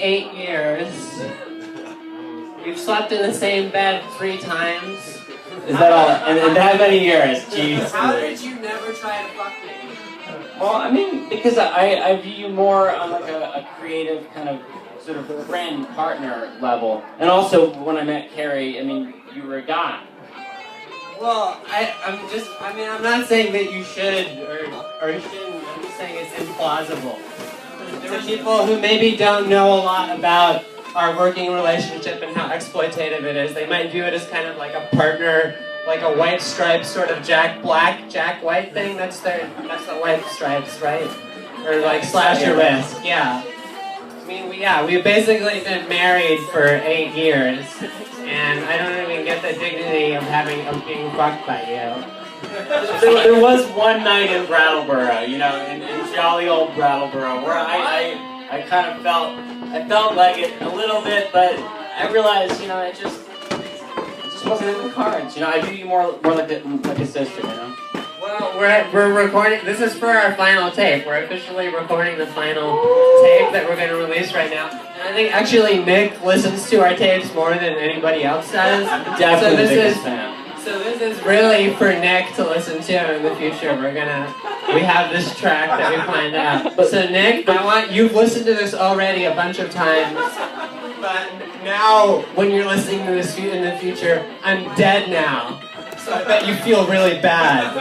8 years. We've slept in the same bed 3 times. Is that all? And that many years? Jeez. How did you never try to fuck me? Well, I mean, because I view you more on like a creative kind of sort of friend, partner level. And also, when I met Carrie, I mean, you were a guy. Well, I'm not saying that you should or shouldn't. I'm just saying it's implausible. To people who maybe don't know a lot about our working relationship and how exploitative it is, they might view it as kind of like a partner, like a white stripe sort of Jack Black, Jack White thing. That's the white stripes, right? Or like slash your wrist, yeah. I mean, we've basically been married for 8 years, and I don't even get the dignity of being fucked by you. There was one night in Brattleboro, you know, in jolly old Brattleboro, where I kind of felt like it a little bit, but I realized, you know, it just wasn't in the cards. You know, I view you more like a sister, you know. Well, we're recording. This is for our final tape. We're officially recording the final tape that we're going to release right now. And I think actually Nick listens to our tapes more than anybody else does. Definitely the biggest fan. So this is really for Nick to listen to in the future. We have this track that we planned out. So Nick, you've listened to this already a bunch of times, but now when you're listening to this in the future, I'm dead now. So I bet you feel really bad.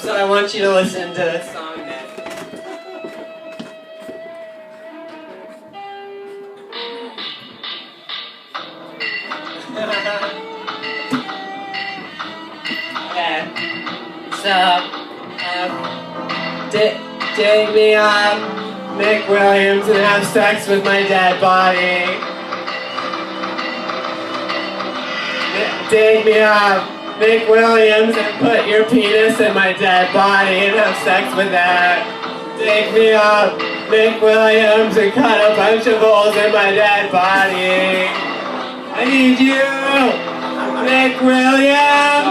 So I want you to listen to this song, Nick. Okay. So, dig me up, Nick Williams, and have sex with my dead body. Dig me up, Nick Williams, and put your penis in my dead body and have sex with that. Dig me up, Nick Williams, and cut a bunch of holes in my dead body. I need you, Nick Williams.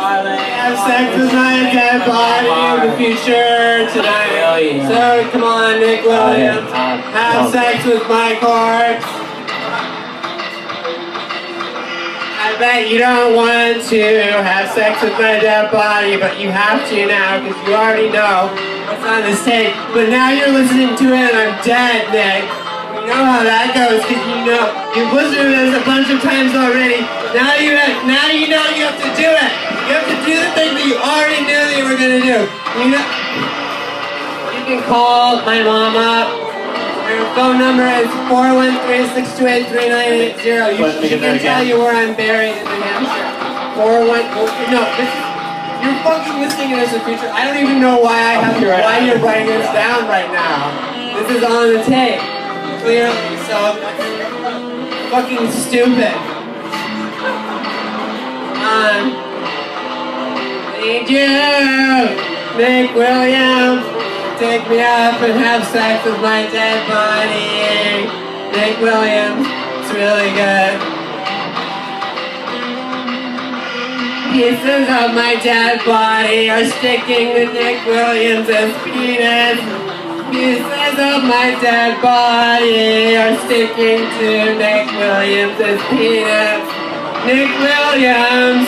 Have sex with my dead body in the future tonight. So come on, Nick Williams. Have sex with my corpse. I bet you don't want to have sex with my dead body, but you have to now because you already know what's on this tape. But now you're listening to it and I'm dead, Nick. You know how that goes because you've listened to this a bunch of times already. Now you know you have to do it. You have to do the thing that you already knew that you were going to do. You can call my mom up. Her phone number is 413-628-3980. She can tell you where I'm buried in New Hampshire. You're fucking listening to this in the future. I don't even know why you're writing this down right now. This is on the tape. Clearly, so fucking stupid. Need you, Nick Williams. Take me up and have sex with my dead body. Nick Williams, it's really good. Pieces of my dead body are sticking to Nick Williams' penis. Pieces of my dead body are sticking to Nick Williams' penis. Nick Williams,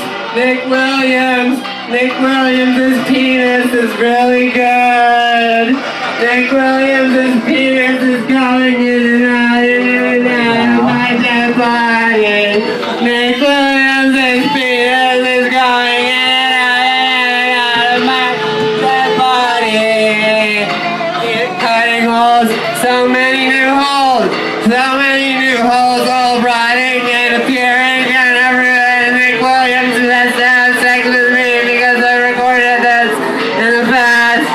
Nick Williams' penis is really good. Nick Williams' penis is going in and out of my dead body. Nick Williams' penis is going in and out of my dead body. He's cutting holes, so many new holes, all rotting and appearing and everywhere. Nick Williams has to have sex with me because I recorded this in the past.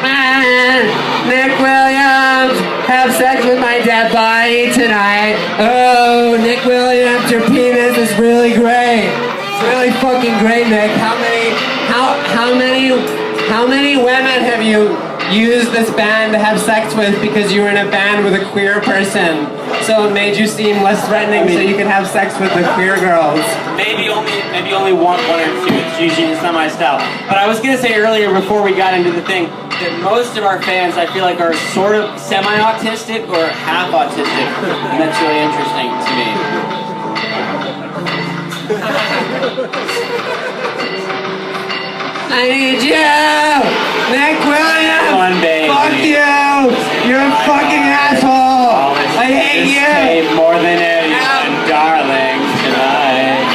And Nick Williams, have sex with my dead body tonight. Oh, Nick Williams, your penis is really great. It's really fucking great, Nick. How many women have you used this band to have sex with because you were in a band with a queer person? So it made you seem less threatening, so you could have sex with the queer girls. Maybe only one or two. It's usually not my style. But I was gonna say earlier before we got into the thing, that most of our fans, I feel like, are sort of semi-autistic or half autistic, and that's really interesting to me. I need you! Nick Williams! One baby. Fuck you! You're a fucking asshole! I hate This you! tape more than anyone, darling, tonight.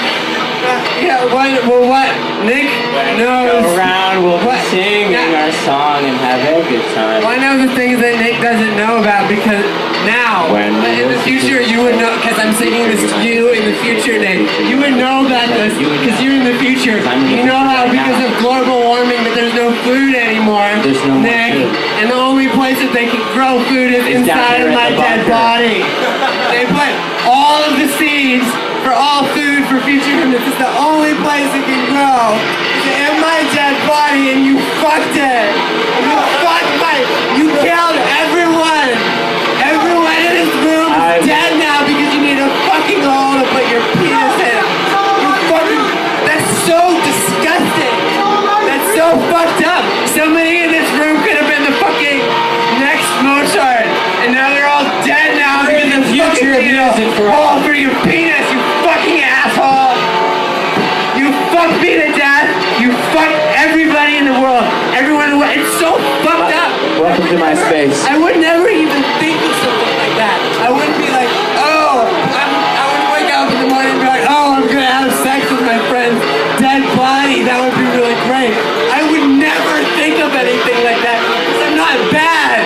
Yeah, what? Nick knows. Go around, we'll be singing our song and have a good time. Well, I know the things that Nick doesn't know about because now, but in the future you would know, because I'm singing this to you in the future, Nick. You would know about this because you're in the future. You know how because of global warming that there's no food anymore, There's no more Nick, food. and the only place that they can grow food is It's down inside here of at my the dead bunker. body. They put all of the seeds for all food for future him. This is the only place it can grow. It's in my dead body, and you fucked it. You killed everyone. Everyone in this room is dead now because you need a fucking hole to put your penis in. You fucking. That's so disgusting. That's so fucked up. Somebody in this room could have been the fucking next Mozart, and now they're all dead now because the future of music for all for your penis. You fucking asshole. You fucked me to death. You fucked everybody in the world. Everyone in the world. It's so fucked up. Welcome to my space. I would never even think of something like that. I wouldn't be like, oh, I wouldn't wake up in the morning and be like, oh, I'm gonna have sex with my friend's dead body. That would be really great. I would never think of anything like that because I'm not bad.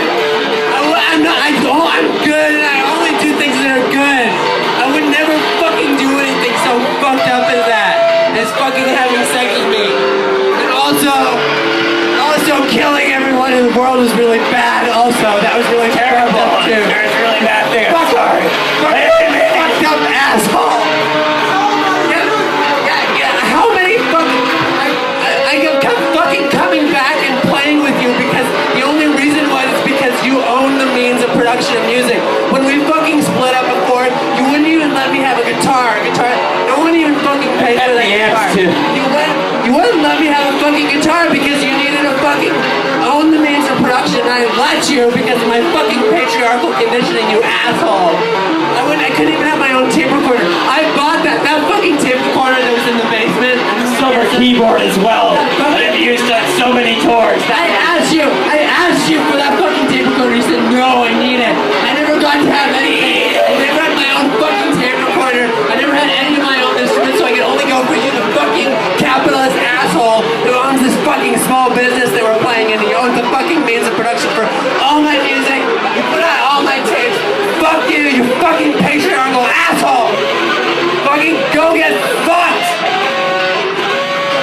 I'm good and I only do things that are good. I would never fucking do anything so fucked up as that. As fucking having sex with me. And also killing everyone in the world was really bad also. That was really terrible too. There's really bad things. Fuck sorry. Fucked up asshole. Yeah, how many fucking I kept fucking coming back and playing with you because the only reason was it's because you own the means of production of music. When we fucking split up before, you wouldn't even let me have a guitar. No one even fucking paid for that guitar. You wouldn't let me have a fucking guitar because you needed to fucking own the means of production. I let you because of my fucking patriarchal conditioning, you asshole. I couldn't even have my own tape recorder. I bought that fucking tape recorder that was in the basement. Silver keyboard as well. That I've used on so many tours. I asked you for that fucking tape recorder. You said no, I need it. I never got to have anything. I never had my own fucking tape recorder. I never had any of my own instruments, so I could only go for you, the fucking capitalist asshole who owns this fucking small business that we're playing in. He owns the fucking means of production for all my music. You put out all my tapes. Fuck you, you fucking patriarchal asshole. Fucking go get fucked.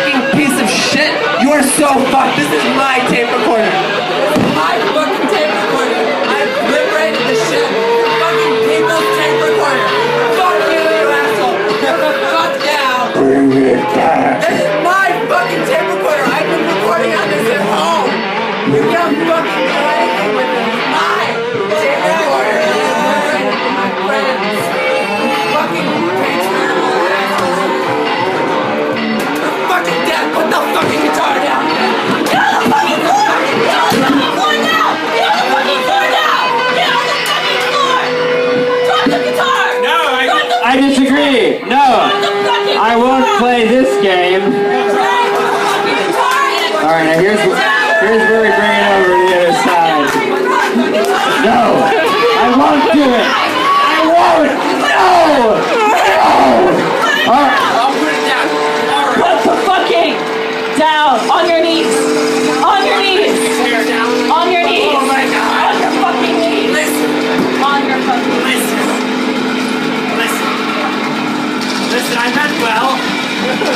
Fucking piece of shit. You are so fucked. This is my tape recorder. This is my fucking tape recorder. I've liberated the shit. Fucking people's tape recorder. Fuck you, you asshole. Fuck down. Bring it back. This is my fucking tape recorder. I've been recording on this at home. You can't fucking do anything with it. It's my tape recorder. I liberated from my friends. Fucking patriarchal asshole. You're fucking dead. Put the fucking guitar down. Get on the fucking floor! Get on the fucking floor now! Get on the fucking floor now! Get on the fucking floor! Drop the guitar! No, Drop the I disagree. No, fucking I won't play this game. All right, now here's where we bring it over to the other side. No, I won't do it. I won't. No. All right. I'll put it down. Put the fucking down on your knees. On your knees. On your knees. Oh my God. On your fucking knees. Listen. On your fucking knees. Listen, I meant well.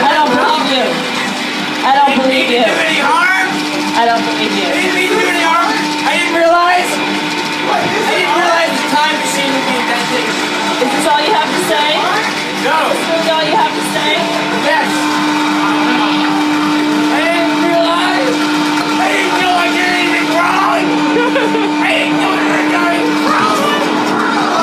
I don't believe you. I don't believe you. Do any harm? I don't believe you. Didn't mean to do any harm. I didn't realize the time machine would be invented. Is this all you have to say? No. Is this all you have to say? Yes. I didn't realize. I didn't know I did anything wrong. I didn't know I did anything wrong.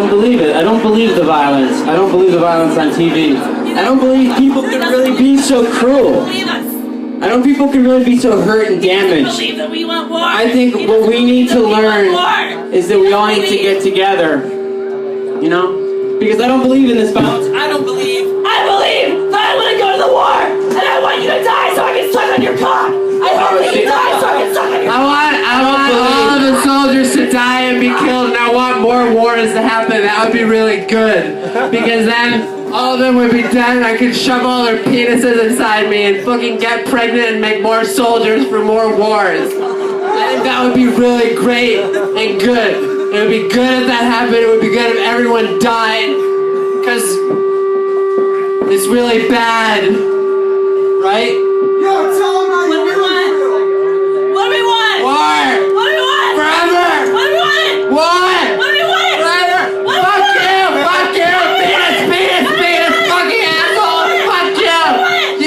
don't believe it. I don't believe the violence. I don't believe the violence on TV. I don't believe people can really be so cruel. I don't think people can really be so hurt and damaged. I think what we need to learn is that we all need to get together. You know? Because I don't believe in this violence. I believe that I want to go to the war, and I want you to die so I can suck on your cock. I want you to die so I can suck on your cock. I want all of the soldiers to die and be killed, and I want more wars to happen. That would be really good. Because then all of them would be dead, and I could shove all their penises inside me and fucking get pregnant and make more soldiers for more wars. I think that would be really great and good. It would be good if that happened. It would be good if everyone died. Because it's really bad. Right? Yo, tell them how you really feel. What do we want? War! What do we want? Forever! What do we want? War! What do we want? Forever! Fuck you! Fuck you! Penis! Fucking asshole! Fuck you!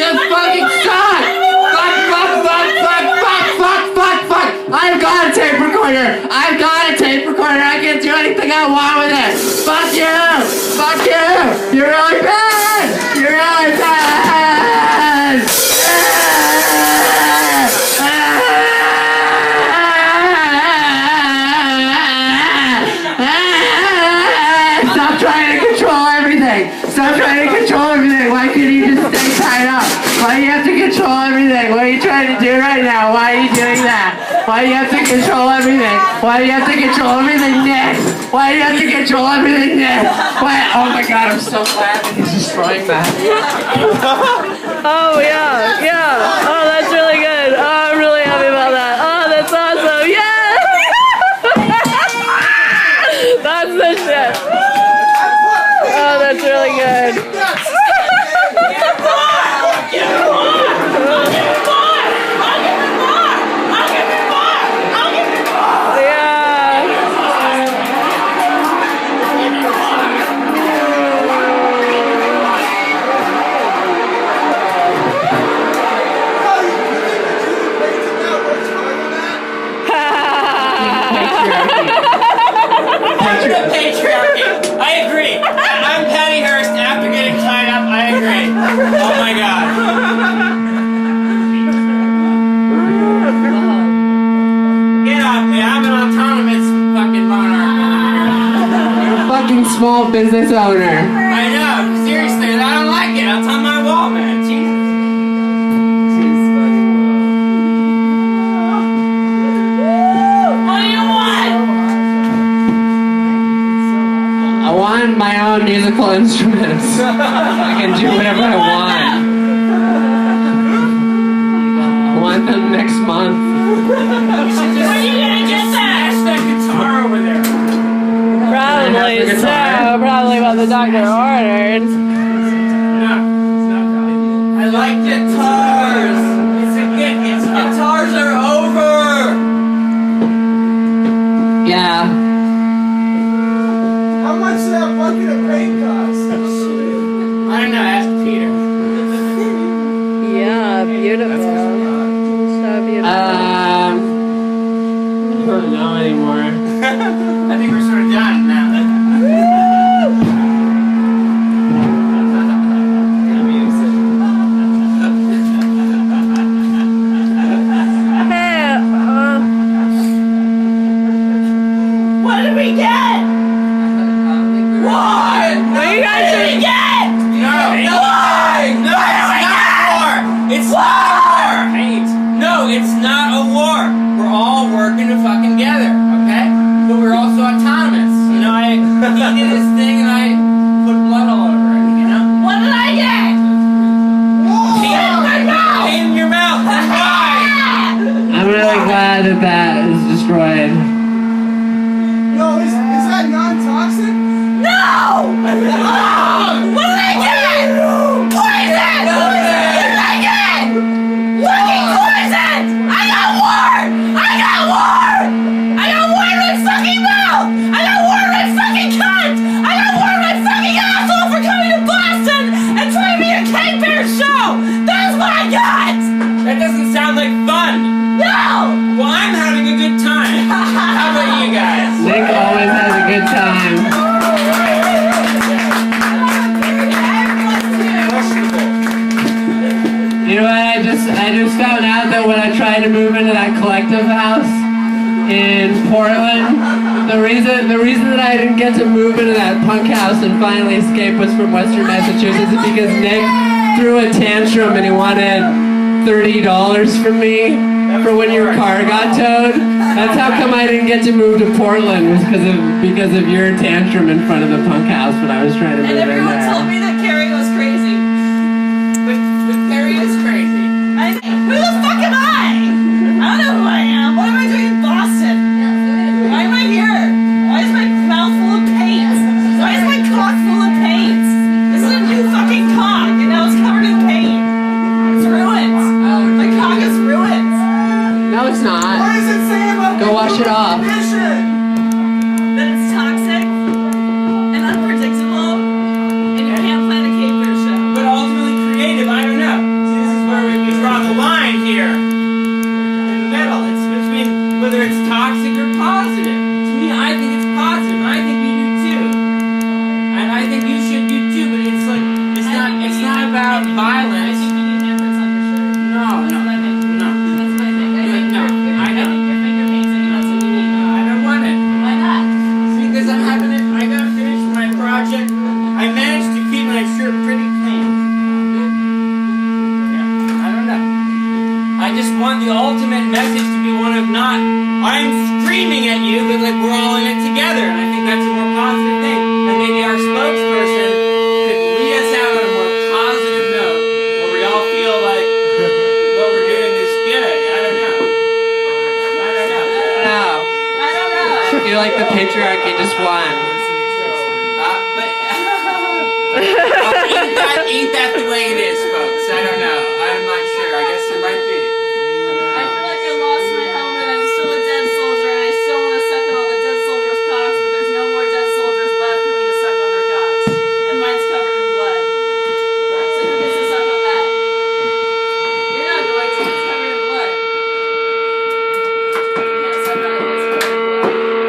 You fucking suck! Fuck! I've got a tape recorder! I can do anything I want with it! Fuck you! You're really bad! Stop trying to control everything! Why can't you just stay tied up? Why do you have to control everything? What are you trying to do right now? Why are you doing that? Why do you have to control everything? Nick? Why do you have to control everything? Why? Oh my god, I'm so glad that he's destroying that. Oh, yeah. Oh, that's really good. Oh, I'm really happy about that. Oh, that's awesome. Yeah! That's the shit. Oh, that's really good. Patriarchy. I agree. I'm Patty Hearst after getting tied up. I agree. Oh my god. Get off me. I'm an autonomous fucking monarch. You're a fucking small business owner. I know. Seriously, I don't like it. It's on my wall, man. Jesus. I want my own musical instruments. I can do whatever I want. I want them next month. Where are you gonna get that? That's that guitar over there. Probably so. Probably what the doctor ordered. No, it's not that. I like guitars. Guitars are over. Yeah. How much did that bucket of paint cost? I don't know, ask Peter. Yeah, beautiful. So beautiful. I don't know anymore. I think we're sort of done now. Hey, what did we get? What you guys gonna get? No, it's not a war. No, it's not a war. We're all working to fucking together, okay? But we're also autonomous. You know, he did his thing and I put blood all over it, you know? What did I get? Pain in your mouth. Why? I'm really glad that is destroyed. Yo, is that non-toxic? No! What did I get? Poison! What did I get? Fucking poison! I got war in my fucking mouth! I got war in my fucking cunt! I got war in my fucking asshole for coming to Boston and trying to be a Cake Bear show! That's what I got! That doesn't sound like fun. No! Well, I'm having a good time. How about you guys? Nick always has a good time. just found out that when I tried to move into that collective house in Portland, the reason that I didn't get to move into that punk house and finally escape was from Western Massachusetts is because Nick threw a tantrum and he wanted $30 from me for when your car got towed. That's how come I didn't get to move to Portland, was because of your tantrum in front of the punk house when I was trying to move And in everyone there. told me that Carrie was crazy. But Carrie is crazy. Who the fuck am I? I don't know who I am. What am I doing in Boston? Why am I here? Why is my mouth full of paint? Why is my cock full of paint? This is a new fucking cock, and now it's covered in paint. It's ruined. My cock is ruined. No, it's What not. does it say about Go wash it off. condition? That it's toxic and unpredictable, and you can't plan a caper show. But ultimately creative, I don't know. See, this is where we draw the line here. In the middle. It's between whether it's toxic or positive. To me, I think it's positive, and I think you do too. And I think you should do too, but it's like, it's not about I violence. think you need handprints on your shirt. No. That's my thing. No. That's my thing. I think No, I I don't. think your finger painting, and that's what you need. I don't want it. Why not? Because I'm having it, I gotta finish my project. I managed to keep my shirt pretty clean. Yeah, I don't know. I just want the ultimate message to be one of not, I'm screaming at you, but like we're all in it together. And I think that's a more positive thing. And maybe our spokesperson could lead us out on a more positive note, where we all feel like what we're doing is good. I don't know. No. I don't know. I feel like the patriarchy just won. Ain't that the way it is, folks? I don't know. I'm not sure. I guess there might be. I feel like I lost my helmet. I'm still a dead soldier, and I still want to suck on all the dead soldiers' cocks, but there's no more dead soldiers left for me to suck on their cocks. And mine's covered in blood. So who gets to suck on that? You're not going to. It's covered in blood. You can't suck on it. It's covered in blood.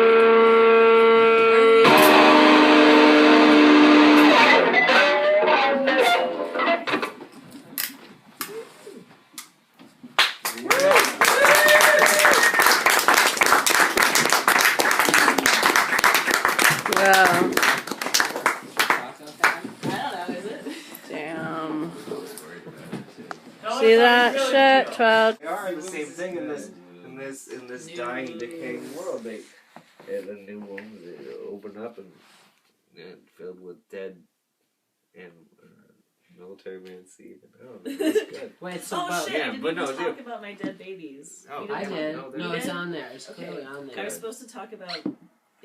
Wow. I don't know, is it? Damn. See that shit? 12. They are the same thing in this dying, decaying world. They the new ones open up and filled with dead and military man seed. Oh, that's good. Wait, so Oh but, shit, yeah, I didn't but even no, talk dude. about my dead babies. Oh, You I didn't did. No, No, it's did? on there. It's Okay. clearly on I there. was supposed to talk about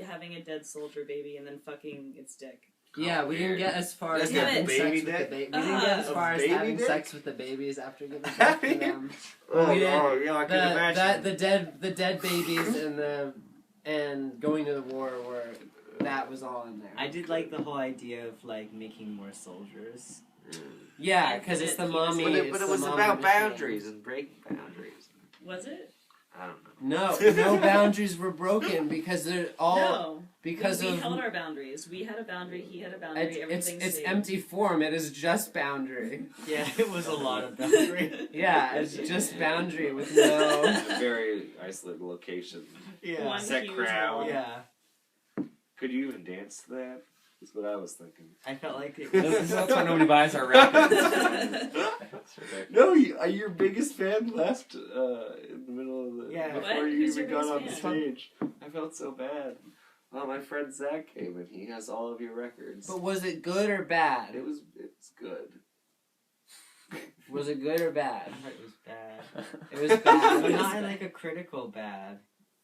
having a dead soldier baby and then fucking its dick. Yeah, we didn't get as far as That's not having baby sex with the dick? baby. We didn't get as A far as baby having dick? sex with the babies after giving birth to them. Oh, We didn't- oh, yeah, I can imagine. The dead babies and going to the war were, that was all in there. I did like the whole idea of like making more soldiers. Yeah, because it's the mommy. But it's it the was mommy about machine. boundaries and breaking boundaries. Was it? I don't know. No boundaries were broken because they're all No. because we of. held our boundaries. We had a boundary, he had a boundary, It's everything's safe. empty form. It is just boundary. Yeah, it was a lot of boundary. Yeah, it's just boundary with no. A very isolated location. Yeah. One Set huge crowd. wall. Yeah. Could you even dance to that? That's what I was thinking. I felt like it That's was. why nobody buys our records. No, your biggest fan left in the middle of the Yeah. before What? you Who's even your got on the biggest stage. I felt so bad. Well, my friend Zach came and he has all of your records. But was it good or bad? It's good. Was it good or bad? It was bad. It was bad. But not in like a critical bad.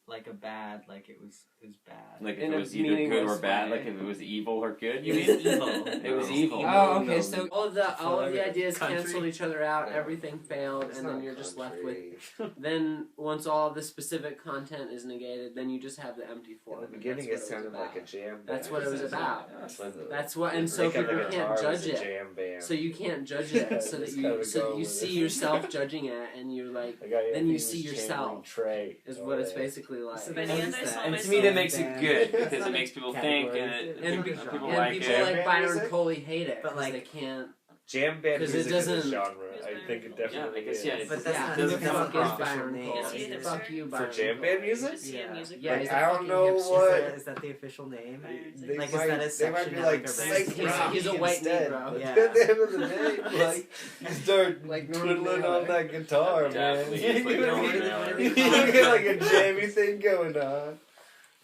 Like a bad, like it was bad. Like if In it a was either good or meaningless bad, way. like if it was evil or good. You It mean? was evil. It was evil. Oh, okay. No. So all of the ideas Country. canceled each other out. Yeah. Everything failed, It's and not then you're just left with. country. Then once all of the specific content is negated, then you just have the empty form. In the and beginning, it that's what sounded was like a about. jam. That's band. what it was about. That's when the- That's what, and so break on the people guitar can't was judge a it. Jam band. So you can't judge it, so that Just you kinda so go you with see it. yourself judging it, and you like The guy then you was see channeling yourself, Trey. is what it's basically like. So by the end I saw And myself. to me, that makes it good because it makes people think, and And people and like people it. like Jam Byron music? Coley hate it, But, because like- they can't. jam band 'Cause it music is a doesn't- genre. I think it definitely I guess, is. yeah, it's- But that's Yeah, not doesn't the come official across. name. Is he a hipster? Fuck you, For Byron jam Cole. band music? Is he a music Yeah, Like, he's a I don't fucking know hipster. what- Is that the official name? They Like, is might, that a they section might be of, like like, a psych band? rock He's a white instead, Negro. but Yeah. at the end of the day, like, you start Like Norman twiddling Mailer. on that guitar, man. Definitely, You it's like Norman get Mailer. you get like a jammy thing going on.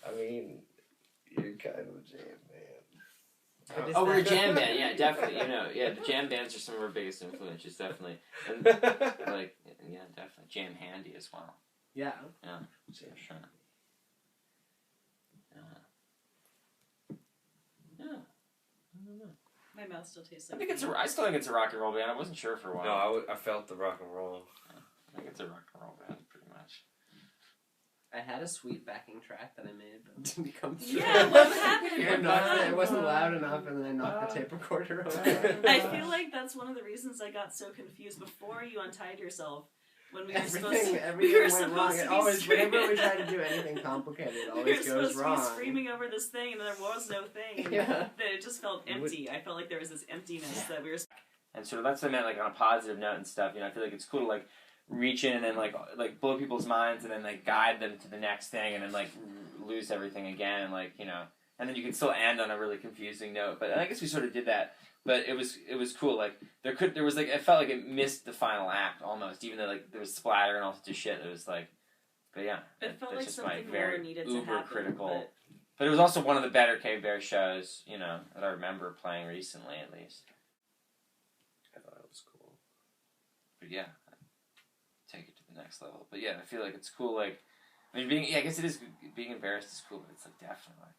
I mean, you're kind of a jam man. What is Oh, we're a that? jam band, yeah, definitely. You know, yeah, the jam bands are some of our biggest influences, definitely. And like, yeah, definitely. Jam handy as well. Yeah. Yeah, for sure. Yeah. I don't know. My mouth still tastes I like. think it's I still think it's a rock and roll band. I wasn't sure for a while. No, I felt the rock and roll. I think it's a rock and roll band, pretty much. I had a sweet backing track that I made, but it didn't come through. Yeah, what happened? I knocked it wasn't loud enough, and then I knocked the tape recorder over. I feel like that's one of the reasons I got so confused before you untied yourself. When we were supposed to, Everything we were went supposed wrong. to It be always, whenever we screaming. try to do anything complicated, it We were always supposed goes to be wrong. screaming over this thing, and there was no thing. And Yeah. that it just felt empty. I felt like there was this emptiness that we were. And sort of that's what I meant, like on a positive note and stuff. You know, I feel like it's cool to like reach in and then like blow people's minds and then like guide them to the next thing and then like lose everything again and like, you know, and then you can still end on a really confusing note. But I guess we sort of did that. But it was cool. Like there was like it felt like it missed the final act almost, even though like there was splatter and all sorts of shit. It was like, but yeah, It felt that's like just my something very more needed to uber happen. critical. But it was also one of the better Cave Bear shows, you know, that I remember playing recently at least. I thought it was cool. But yeah, take it to the next level. But yeah, I feel like it's cool. Like, I mean, I guess it is being embarrassed is cool, but it's like definitely.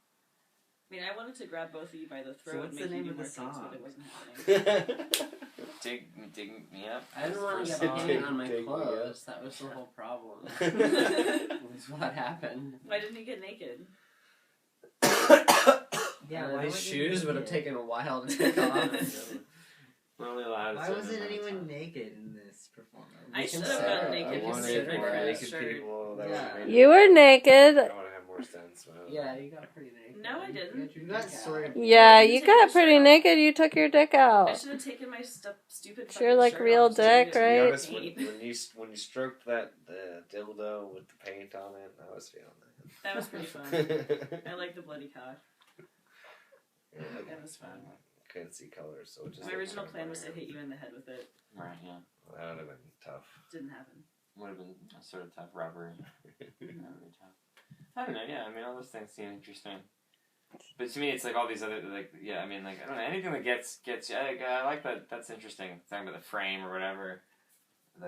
I mean, I wanted to grab both of you by the throat what's and the make name you of do the more things, song? but it wasn't happening. Dig me up. I didn't want to First get song. paint on my Dig me clothes. That was the whole problem. That's what happened. Why didn't you get naked? Yeah, These would shoes you would have naked? taken a while to take off. We're only allowed. Why a certain wasn't amount of anyone time. naked in this performance? I should have consider- gotten I naked. wanted considering more my naked shirt. people. That Yeah. would've made You were it- naked. That would have more sense, man. Yeah, you got pretty naked. No, I didn't. You got sort of. Yeah, You you take your got shirt pretty off. naked. You took your dick I out. should have taken my stupid. It's your, fucking like, shirt real off so you dick, could To be right? honest, paint. when you stroked that dildo with the paint on it, I was feeling That was pretty fun. that. I like the bloody cock. Yeah, That was fun. couldn't see colors, so it just. My looked original kinda plan was to bland. hit you in the head with it. Right. Yeah. That would have been tough. Didn't happen. Would have been sort of tough, rubbery. Rubbery tough. I don't know. Yeah. I mean, all those things seem interesting. But to me, it's like all these other like yeah. I mean, like I don't know anything that gets you. I like that. That's interesting. Talking about the frame or whatever. I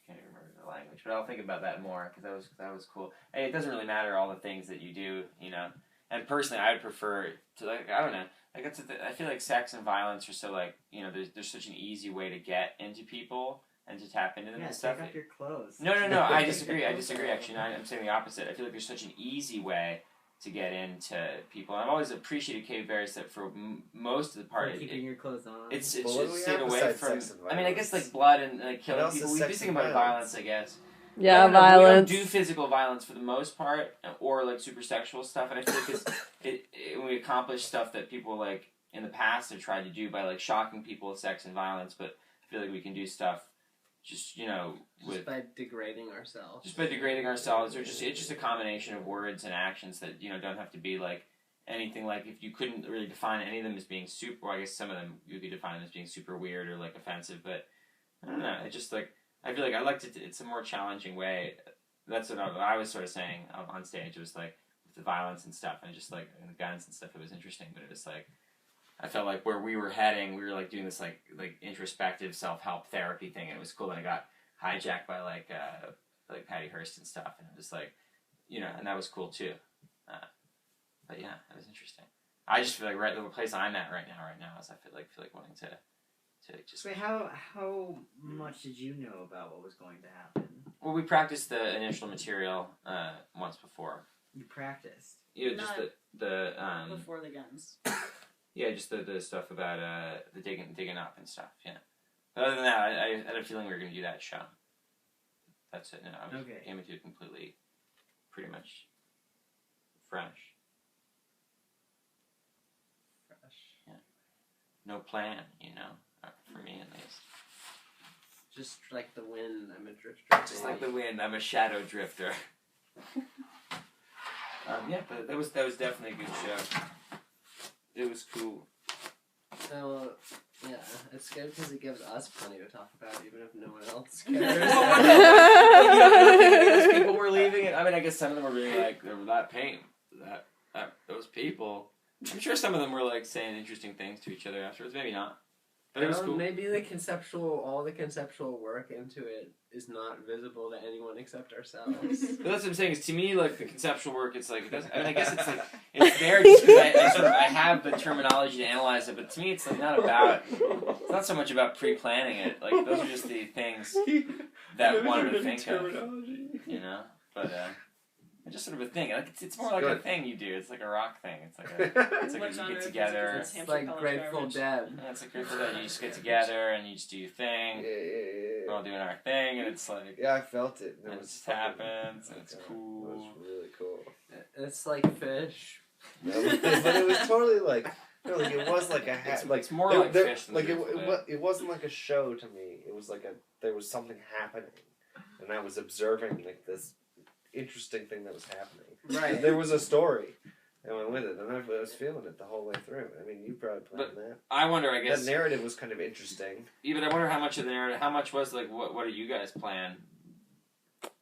can't even remember the language, but I'll think about that more because that was cool. Hey, it doesn't really matter all the things that you do, you know. And personally, I would prefer to like I don't know. Like I feel like sex and violence are so like you know there's such an easy way to get into people and to tap into them Yeah, and take stuff. off your clothes. No. I disagree. Actually. No, I'm saying the opposite. I feel like there's such an easy way to get into people. And I've always appreciated Cave Bears that for most of the part, Or keeping your clothes on. it's Well, what do just we stayed have away besides from. sex and I mean, I guess violence? like blood and like What killing else people. is We do sex think and about violence? violence, I guess. Yeah, We violence. don't do physical violence for the most part, or like super sexual stuff. And I feel like we accomplish stuff that people like in the past have tried to do by like shocking people with sex and violence. But I feel like we can do stuff just you know Just with by degrading ourselves. just by degrading ourselves, or just it's just a combination of words and actions that you know don't have to be like anything like if you couldn't really define any of them as being super. Well, I guess some of them you could define as being super weird or like offensive, but I don't know. It just like I feel like I liked it. It's a more challenging way. That's what I was sort of saying on stage. It was like with the violence and stuff, and just like and the guns and stuff. It was interesting, but it was like I felt like where we were heading, we were like doing this like introspective self help therapy thing, and it was cool. And I got hijacked by like Patty Hearst and stuff, and it was like you know, and that was cool too. But yeah, it was interesting. I just feel like right the place I'm at right now is I feel like wanting to just. Wait, how much did you know about what was going to happen? Well, we practiced the initial material once before. You practiced. You know, just Not the Before the guns. yeah, just the stuff about the digging up and stuff. Yeah. But other than that, I had a feeling we were going to do that show. That's it. No, I was Okay. came into it completely, pretty much fresh. Fresh. No plan, you know. for me at least. Just like the wind, I'm a drifter. Just like the wind, I'm a shadow drifter. Yeah, but that was definitely a good show. It was cool. So, yeah, it's good because it gives us plenty to talk about, even if no one else You cares. know, those people were leaving it. I mean, I guess some of them were being like, that paint, those people. I'm sure some of them were like saying interesting things to each other afterwards. Maybe not, but it was cool. Maybe all the conceptual work into it is not visible to anyone except ourselves. But that's what I'm saying. Is to me, like the conceptual work, it's like it doesn't. I mean, I guess it's like it's there just because I have the terminology to analyze it. But to me, it's like not about. It's not so much about pre-planning it. Like those are just the things that I wanted to think of. You know, but it's just sort of a thing. Like it's more like a thing you do. It's like a rock thing. It's like What you genre get of together. music is it? It's like Hamster Grateful College Dead. Yeah, it's like Grateful Dead. You just get together and you just do your thing. We're all doing our thing, and it's like Yeah, I felt it. and it was just fucking- happens, and it's It cool. was really cool. It's like fish. But it was totally like, no, like it was like a It's more like fish than like Grateful Dead. it wasn't like a show to me. It was like there was something happening, and I was observing like this interesting thing that was happening. Right. There was a story, and I went with it, and I was feeling it the whole way through. I mean, you probably planned that. I wonder. I guess. That narrative was kind of interesting. Even I wonder how much of the narrative. How much was like what do you guys plan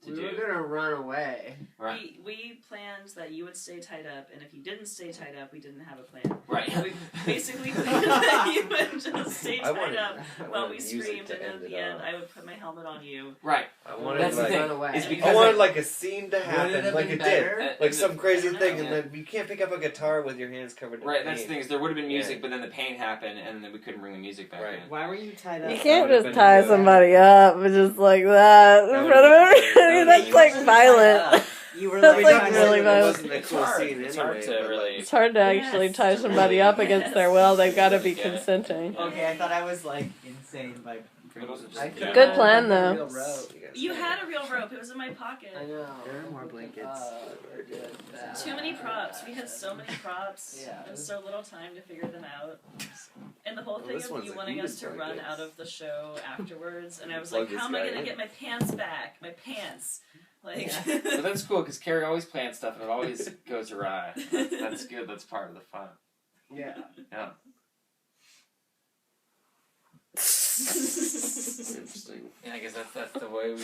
to We were do? gonna run away. Right. We planned that you would stay tied up, and if you didn't stay tied up, we didn't have a plan. Right. We basically planned that you would just stay I tied wanted, up I while wanted we music screamed, to and at end the it end, off. I would put my helmet on you. Right. I wanted That's the like thing. Run away. It's I because wanted like a scene to Would it happen, have like been it better? did, like some crazy I don't thing, know. and then you can't pick up a guitar with your hands covered in Right. paint. That's the thing. Is there would have been music, Yeah. but then the pain happened, and then we couldn't bring the music back Right. in. Why were you tied up? You can't would've just been tie good. somebody up just like that in That front of would've been everybody. good. That's You like weren't tied violent. up. You were That's like, like trying to- really It violent. wasn't a It's cool hard. scene It's anyway, hard to but, really- like, It's hard to actually tie somebody up against their will. They've got to be Get it. consenting. Okay, I thought I was like insane by. But also just- I Yeah. could've Good had plan, a though. real rope. You had a real rope. It was in my pocket. I know. There are more blankets. We're good at that. Too many props. We had so many props Yeah. and so little time to figure them out. And the whole Well, thing this of one's you a wanting us to heated run blanket. out of the show afterwards, and I was Plug like, this how am I guy going to in. get my pants back? My pants. Like, But that's cool because Carrie always plans stuff and it always goes awry. That's good. That's part of the fun. Yeah. Yeah. Interesting. Yeah, I guess that's the way we